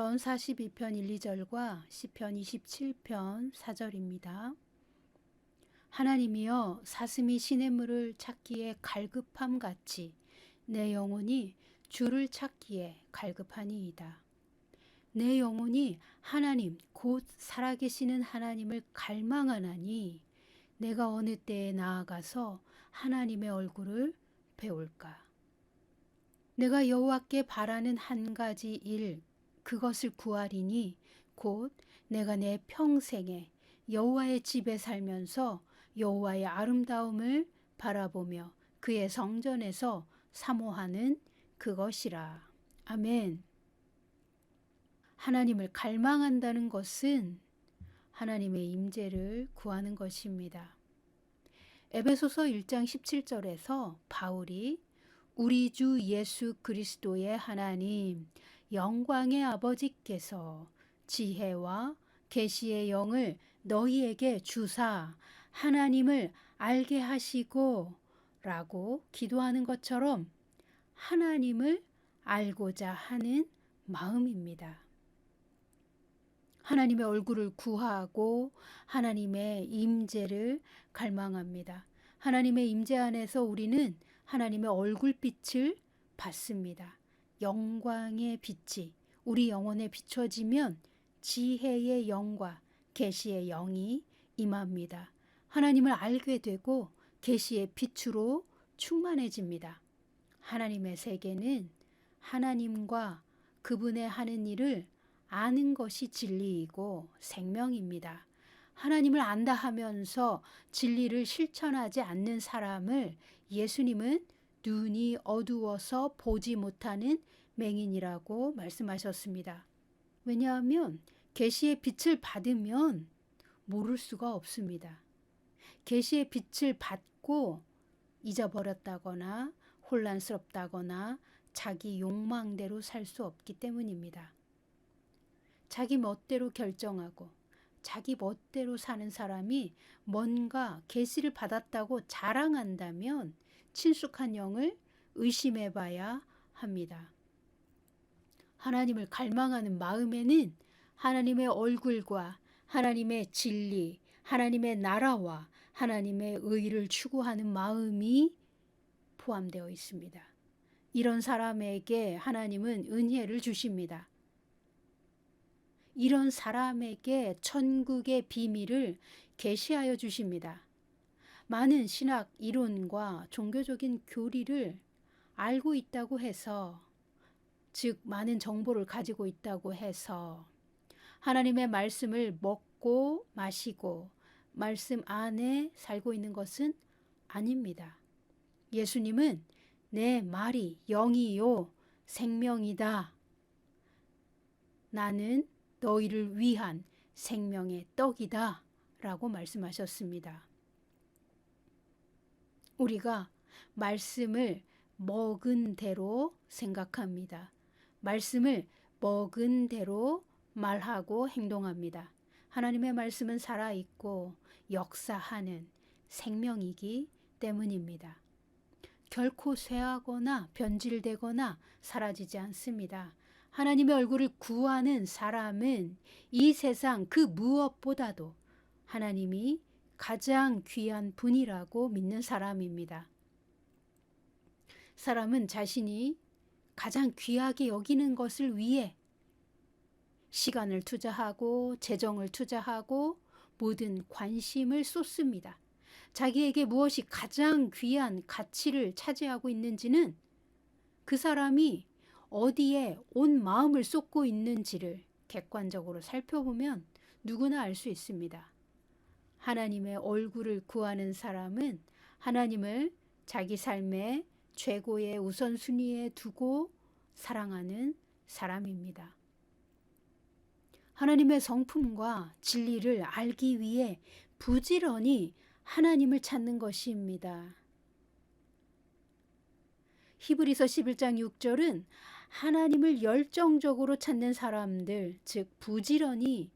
시편 42편 1, 2절과 시편 27편 4절입니다. 하나님이여 사슴이 시냇물을 찾기에 갈급함 같이 내 영혼이 주를 찾기에 갈급하니이다. 내 영혼이 하나님 곧 살아계시는 하나님을 갈망하나니 내가 어느 때에 나아가서 하나님의 얼굴을 배울까. 내가 여호와께 바라는 한 가지 일 그것을 구하리니 곧 내가 내 평생에 여호와의 집에 살면서 여호와의 아름다움을 바라보며 그의 성전에서 사모하는 그것이라. 아멘. 하나님을 갈망한다는 것은 하나님의 임재를 구하는 것입니다. 에베소서 1장 17절에서 바울이 우리 주 예수 그리스도의 하나님 영광의 아버지께서 지혜와 계시의 영을 너희에게 주사 하나님을 알게 하시고 라고 기도하는 것처럼 하나님을 알고자 하는 마음입니다. 하나님의 얼굴을 구하고 하나님의 임재를 갈망합니다. 하나님의 임재 안에서 우리는 하나님의 얼굴빛을 받습니다. 영광의 빛이 우리 영혼에 비춰지면 지혜의 영과 계시의 영이 임합니다. 하나님을 알게 되고 계시의 빛으로 충만해집니다. 하나님의 세계는 하나님과 그분의 하는 일을 아는 것이 진리이고 생명입니다. 하나님을 안다 하면서 진리를 실천하지 않는 사람을 예수님은 눈이 어두워서 보지 못하는 맹인이라고 말씀하셨습니다. 왜냐하면 계시의 빛을 받으면 모를 수가 없습니다. 계시의 빛을 받고 잊어버렸다거나 혼란스럽다거나 자기 욕망대로 살 수 없기 때문입니다. 자기 멋대로 결정하고 자기 멋대로 사는 사람이 뭔가 계시를 받았다고 자랑한다면 친숙한 영을 의심해 봐야 합니다. 하나님을 갈망하는 마음에는 하나님의 얼굴과 하나님의 진리, 하나님의 나라와 하나님의 의를 추구하는 마음이 포함되어 있습니다. 이런 사람에게 하나님은 은혜를 주십니다. 이런 사람에게 천국의 비밀을 계시하여 주십니다. 많은 신학 이론과 종교적인 교리를 알고 있다고 해서, 즉 많은 정보를 가지고 있다고 해서 하나님의 말씀을 먹고 마시고 말씀 안에 살고 있는 것은 아닙니다. 예수님은 내 말이 영이요 생명이다. 나는 너희를 위한 생명의 떡이다 라고 말씀하셨습니다. 우리가 말씀을 먹은 대로 생각합니다. 말씀을 먹은 대로 말하고 행동합니다. 하나님의 말씀은 살아있고 역사하는 생명이기 때문입니다. 결코 쇠하거나 변질되거나 사라지지 않습니다. 하나님의 얼굴을 구하는 사람은 이 세상 그 무엇보다도 하나님이 가장 귀한 분이라고 믿는 사람입니다. 사람은 자신이 가장 귀하게 여기는 것을 위해 시간을 투자하고 재정을 투자하고 모든 관심을 쏟습니다. 자기에게 무엇이 가장 귀한 가치를 차지하고 있는지는 그 사람이 어디에 온 마음을 쏟고 있는지를 객관적으로 살펴보면 누구나 알 수 있습니다. 하나님의 얼굴을 구하는 사람은 하나님을 자기 삶의 최고의 우선순위에 두고 사랑하는 사람입니다. 하나님의 성품과 진리를 알기 위해 부지런히 하나님을 찾는 것입니다. 히브리서 11장 6절은 하나님을 열정적으로 찾는 사람들, 즉 부지런히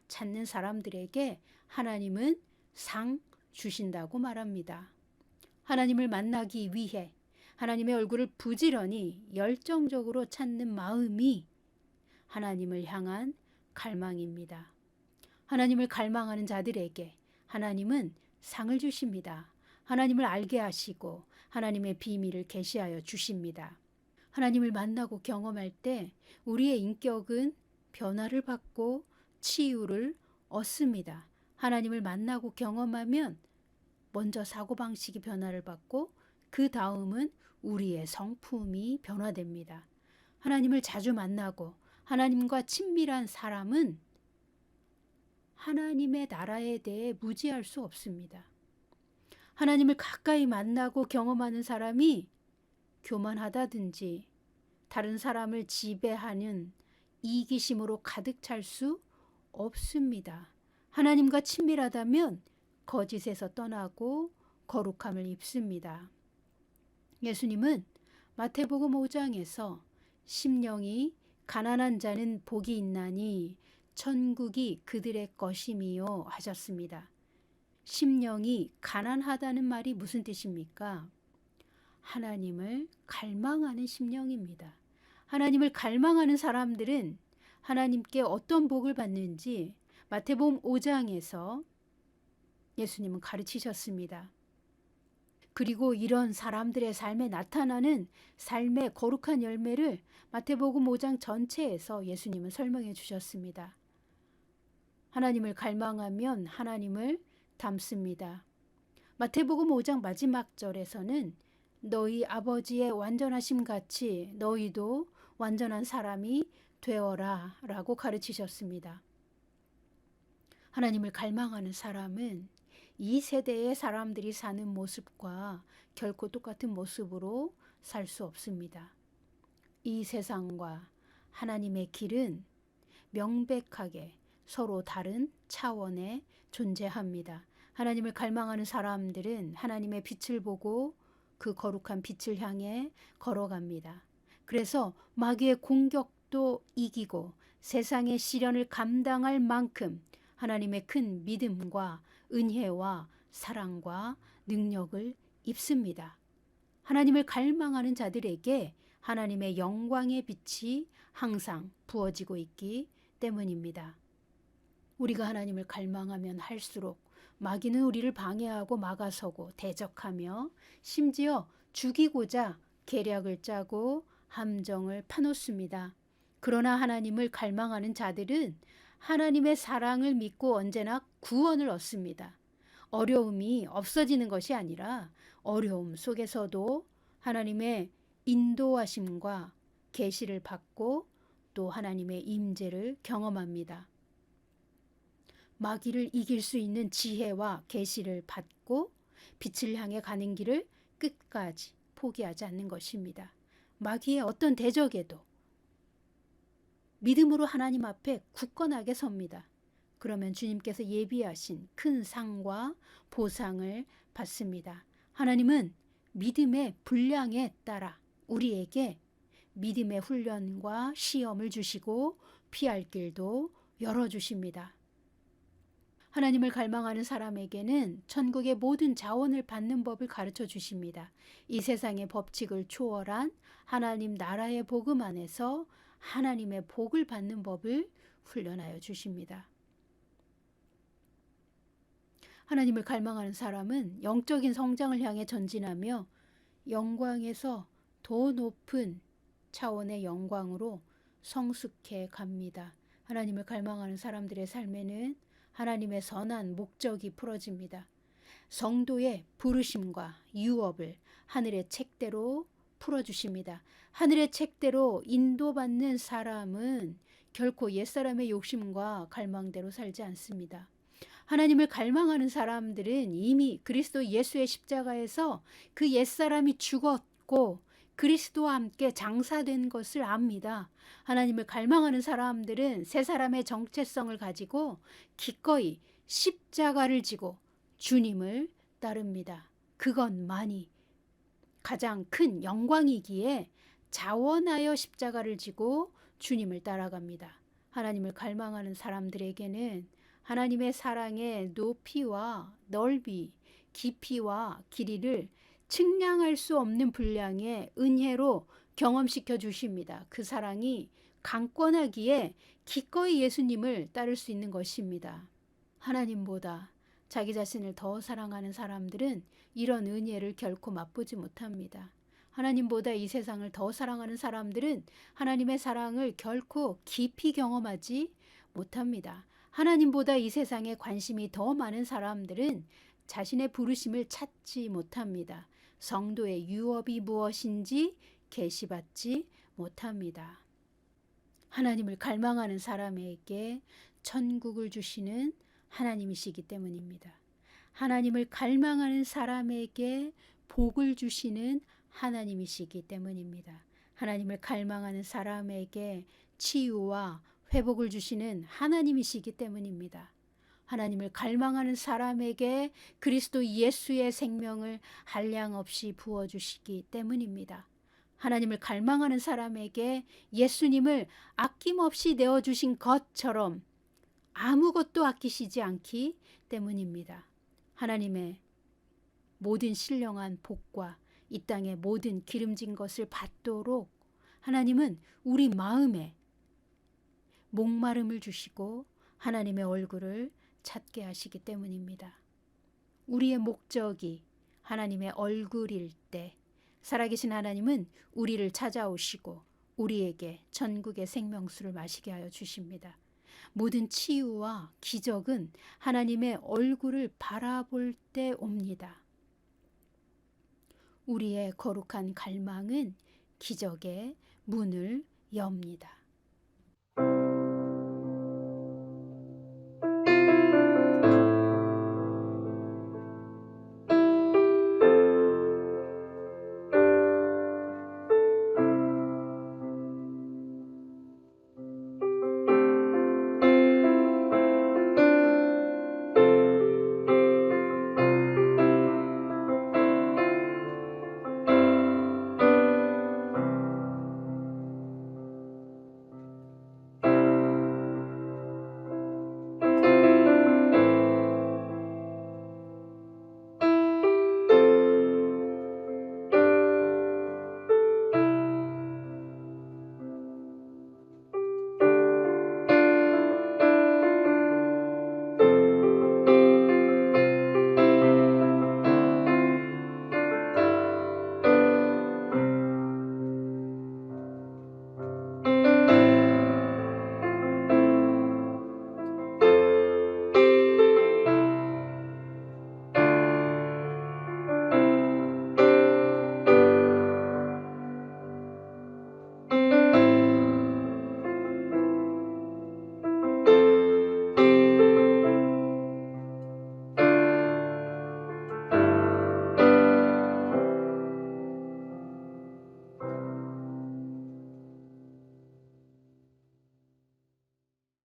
찾는 사람들에게 하나님은 상 주신다고 말합니다. 하나님을 만나기 위해 하나님의 얼굴을 부지런히 열정적으로 찾는 마음이 하나님을 향한 갈망입니다. 하나님을 갈망하는 자들에게 하나님은 상을 주십니다. 하나님을 알게 하시고 하나님의 비밀을 계시하여 주십니다. 하나님을 만나고 경험할 때 우리의 인격은 변화를 받고 치유를 얻습니다. 하나님을 만나고 경험하면 먼저 사고방식이 변화를 받고 그 다음은 우리의 성품이 변화됩니다. 하나님을 자주 만나고 하나님과 친밀한 사람은 하나님의 나라에 대해 무지할 수 없습니다. 하나님을 가까이 만나고 경험하는 사람이 교만하다든지 다른 사람을 지배하는 이기심으로 가득 찰 수 없습니다. 하나님과 친밀하다면 거짓에서 떠나고 거룩함을 입습니다. 예수님은 마태복음 5장에서 심령이 가난한 자는 복이 있나니 천국이 그들의 것임이요 하셨습니다. 심령이 가난하다는 말이 무슨 뜻입니까? 하나님을 갈망하는 심령입니다. 하나님을 갈망하는 사람들은 하나님께 어떤 복을 받는지 마태복음 5장에서 예수님은 가르치셨습니다. 그리고 이런 사람들의 삶에 나타나는 삶의 거룩한 열매를 마태복음 5장 전체에서 예수님은 설명해 주셨습니다. 하나님을 갈망하면 하나님을 닮습니다. 마태복음 5장 마지막 절에서는 너희 아버지의 완전하심 같이 너희도 완전한 사람이 되어라 라고 가르치셨습니다. 하나님을 갈망하는 사람은 이 세대의 사람들이 사는 모습과 결코 똑같은 모습으로 살 수 없습니다. 이 세상과 하나님의 길은 명백하게 서로 다른 차원에 존재합니다. 하나님을 갈망하는 사람들은 하나님의 빛을 보고 그 거룩한 빛을 향해 걸어갑니다. 그래서 마귀의 공격도 이기고 세상의 시련을 감당할 만큼 하나님의 큰 믿음과 은혜와 사랑과 능력을 입습니다. 하나님을 갈망하는 자들에게 하나님의 영광의 빛이 항상 부어지고 있기 때문입니다. 우리가 하나님을 갈망하면 할수록 마귀는 우리를 방해하고 막아서고 대적하며 심지어 죽이고자 계략을 짜고 함정을 파놓습니다. 그러나 하나님을 갈망하는 자들은 하나님의 사랑을 믿고 언제나 구원을 얻습니다. 어려움이 없어지는 것이 아니라 어려움 속에서도 하나님의 인도하심과 계시를 받고 또 하나님의 임재를 경험합니다. 마귀를 이길 수 있는 지혜와 계시를 받고 빛을 향해 가는 길을 끝까지 포기하지 않는 것입니다. 마귀의 어떤 대적에도 믿음으로 하나님 앞에 굳건하게 섭니다. 그러면 주님께서 예비하신 큰 상과 보상을 받습니다. 하나님은 믿음의 분량에 따라 우리에게 믿음의 훈련과 시험을 주시고 피할 길도 열어주십니다. 하나님을 갈망하는 사람에게는 천국의 모든 자원을 받는 법을 가르쳐 주십니다. 이 세상의 법칙을 초월한 하나님 나라의 복음 안에서 하나님의 복을 받는 법을 훈련하여 주십니다. 하나님을 갈망하는 사람은 영적인 성장을 향해 전진하며 영광에서 더 높은 차원의 영광으로 성숙해 갑니다. 하나님을 갈망하는 사람들의 삶에는 하나님의 선한 목적이 풀어집니다. 성도의 부르심과 유업을 하늘의 책대로 풀어주십니다. 하늘의 책대로 인도받는 사람은 결코 옛사람의 욕심과 갈망대로 살지 않습니다. 하나님을 갈망하는 사람들은 이미 그리스도 예수의 십자가에서 그 옛사람이 죽었고 그리스도와 함께 장사된 것을 압니다. 하나님을 갈망하는 사람들은 새 사람의 정체성을 가지고 기꺼이 십자가를 지고 주님을 따릅니다. 그것만이 가장 큰 영광이기에 자원하여 십자가를 지고 주님을 따라갑니다. 하나님을 갈망하는 사람들에게는 하나님의 사랑의 높이와 넓이, 깊이와 길이를 측량할 수 없는 분량의 은혜로 경험시켜 주십니다. 그 사랑이 강권하기에 기꺼이 예수님을 따를 수 있는 것입니다. 하나님보다 자기 자신을 더 사랑하는 사람들은 이런 은혜를 결코 맛보지 못합니다. 하나님보다 이 세상을 더 사랑하는 사람들은 하나님의 사랑을 결코 깊이 경험하지 못합니다. 하나님보다 이 세상에 관심이 더 많은 사람들은 자신의 부르심을 찾지 못합니다. 성도의 유업이 무엇인지 계시받지 못합니다. 하나님을 갈망하는 사람에게 천국을 주시는 하나님이시기 때문입니다. 하나님을 갈망하는 사람에게 복을 주시는 하나님이시기 때문입니다. 하나님을 갈망하는 사람에게 치유와 회복을 주시는 하나님이시기 때문입니다. 하나님을 갈망하는 사람에게 그리스도 예수의 생명을 한량없이 부어주시기 때문입니다. 하나님을 갈망하는 사람에게 예수님을 아낌없이 내어주신 것처럼 아무것도 아끼시지 않기 때문입니다. 하나님의 모든 신령한 복과 이 땅의 모든 기름진 것을 받도록 하나님은 우리 마음에 목마름을 주시고 하나님의 얼굴을 찾게 하시기 때문입니다. 우리의 목적이 하나님의 얼굴일 때 살아계신 하나님은 우리를 찾아오시고 우리에게 전국의 생명수를 마시게 하여 주십니다. 모든 치유와 기적은 하나님의 얼굴을 바라볼 때 옵니다. 우리의 거룩한 갈망은 기적의 문을 엽니다.